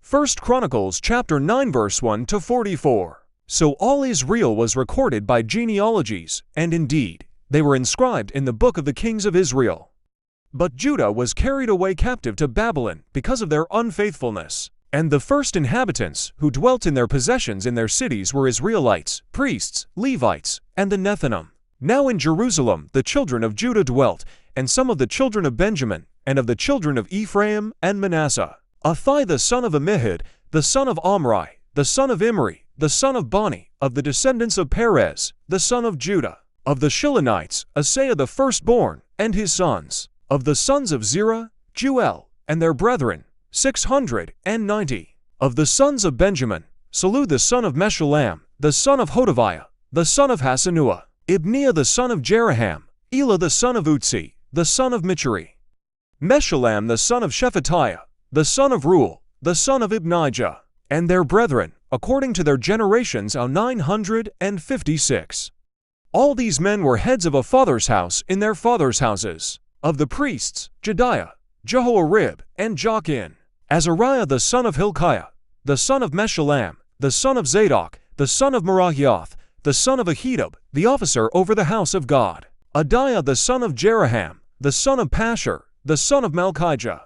1 Chronicles Chapter 9 verse 1 to 44. So all Israel was recorded by genealogies, and indeed, they were inscribed in the book of the kings of Israel. But Judah was carried away captive to Babylon because of their unfaithfulness. And the first inhabitants who dwelt in their possessions in their cities were Israelites, priests, Levites, and the Nethinim. Now in Jerusalem the children of Judah dwelt, and some of the children of Benjamin, and of the children of Ephraim and Manasseh. Athai the son of Ammihud, the son of Omri, the son of Imri, the son of Bani, of the descendants of Perez, the son of Judah. Of the Shilonites, Asaiah the firstborn, and his sons. Of the sons of Zerah, Juel, and their brethren, 690. Of the sons of Benjamin, Salu the son of Meshullam, the son of Hodaviah, the son of Hasanua, Ibneiah the son of Jeraham, Elah the son of Utzi, the son of Michri, Meshullam the son of Shephatiah, the son of Ruel, the son of Ibnijah, and their brethren, according to their generations, 956. All these men were heads of a father's house in their fathers' houses. Of the priests, Jediah, Jehoiarib, and Jachin, Azariah the son of Hilkiah, the son of Meshullam, the son of Zadok, the son of Merahioth, the son of Ahitub, the officer over the house of God, Adiah the son of Jeraham, the son of Pashur, the son of Malchijah,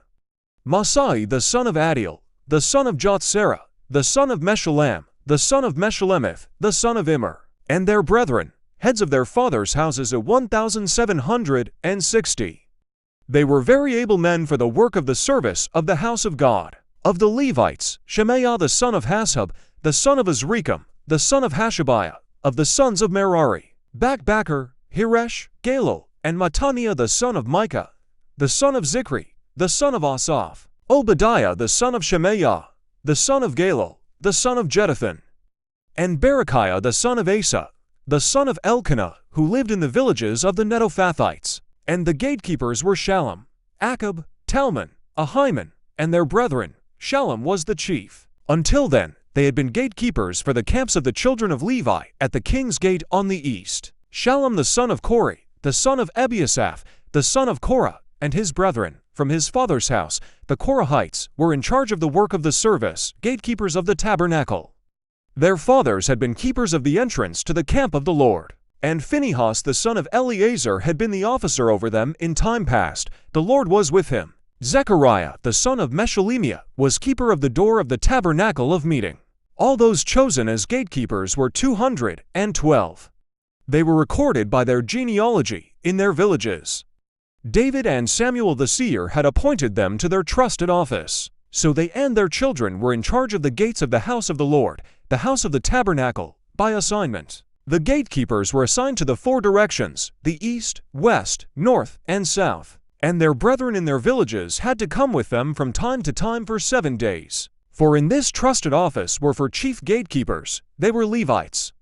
Masai the son of Adiel, the son of Jotzerah, the son of Meshullam, the son of Meshullemeth, the son of Immer, and their brethren, heads of their fathers' houses, 1,760. They were very able men for the work of the service of the house of God. Of the Levites, Shemaiah the son of Hashub, the son of Azrikam, the son of Hashabiah. Of the sons of Merari, Bakbakkar, Hiresh, Galal, and Mattaniah the son of Micah, the son of Zikri, the son of Asaph, Obadiah the son of Shemaiah, the son of Galal, the son of Jeduthun, and Berechiah the son of Asa, the son of Elkanah, who lived in the villages of the Netophathites. And the gatekeepers were Shallum, Akab, Talmon, Ahiman, and their brethren. Shallum was the chief. Until then, they had been gatekeepers for the camps of the children of Levi at the king's gate on the east. Shallum the son of Kori, the son of Ebiasaph, the son of Korah, and his brethren, from his father's house, the Korahites, were in charge of the work of the service, gatekeepers of the tabernacle. Their fathers had been keepers of the entrance to the camp of the Lord. And Phinehas the son of Eleazar had been the officer over them in time past. The Lord was with him. Zechariah the son of Meshulemiah was keeper of the door of the tabernacle of meeting. All those chosen as gatekeepers were 212. They were recorded by their genealogy in their villages. David and Samuel the seer had appointed them to their trusted office. So they and their children were in charge of the gates of the house of the Lord, the house of the tabernacle, by assignment. The gatekeepers were assigned to the 4 directions, the east, west, north, and south, and their brethren in their villages had to come with them from time to time for 7 days. For in this trusted office were for chief gatekeepers, they were Levites.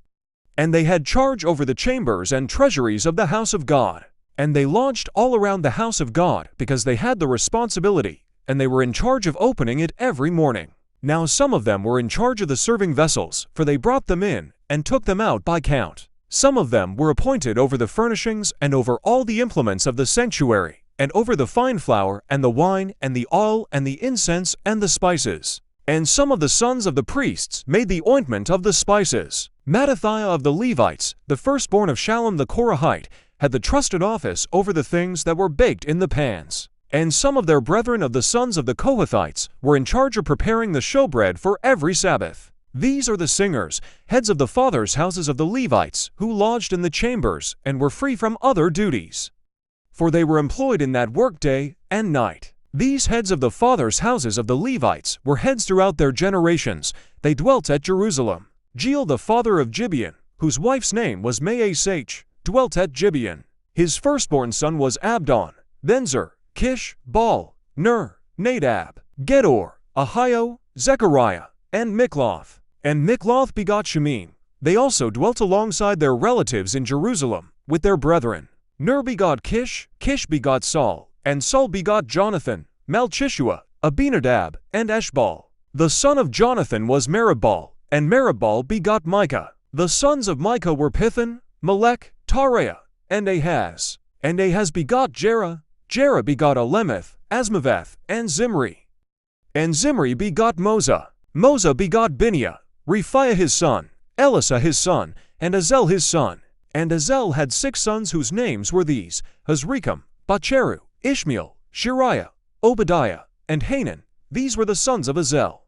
And they had charge over the chambers and treasuries of the house of God. And they lodged all around the house of God because they had the responsibility, and they were in charge of opening it every morning. Now some of them were in charge of the serving vessels, for they brought them in and took them out by count. Some of them were appointed over the furnishings and over all the implements of the sanctuary, and over the fine flour and the wine and the oil and the incense and the spices. And some of the sons of the priests made the ointment of the spices. Mattithiah of the Levites, the firstborn of Shallum the Korahite, had the trusted office over the things that were baked in the pans. And some of their brethren of the sons of the Kohathites were in charge of preparing the showbread for every Sabbath. These are the singers, heads of the fathers' houses of the Levites, who lodged in the chambers and were free from other duties. For they were employed in that work day and night. These heads of the fathers' houses of the Levites were heads throughout their generations. They dwelt at Jerusalem. Jeiel the father of Gibeon, whose wife's name was Maasach, dwelt at Gibeon. His firstborn son was Abdon, then Zer, Kish, Baal, Ner, Nadab, Gedor, Ahio, Zechariah, and Mikloth. And Mikloth begot Shemin. They also dwelt alongside their relatives in Jerusalem, with their brethren. Ner begot Kish, Kish begot Saul, and Saul begot Jonathan, Malchishua, Abinadab, and Eshbal. The son of Jonathan was Meribbaal, and Meribbaal begot Micah. The sons of Micah were Pithon, Melech, Tareah, and Ahaz. And Ahaz begot Jerah, Jerah begot Alemeth, Asmaveth, and Zimri. And Zimri begot Moza. Moza begot Bineah, Rephaiah his son, Elisha his son, and Azel his son. And Azel had 6 sons whose names were these: Azrikam, Bacheru, Ishmael, Shariah, Obadiah, and Hanan. These were the sons of Azel.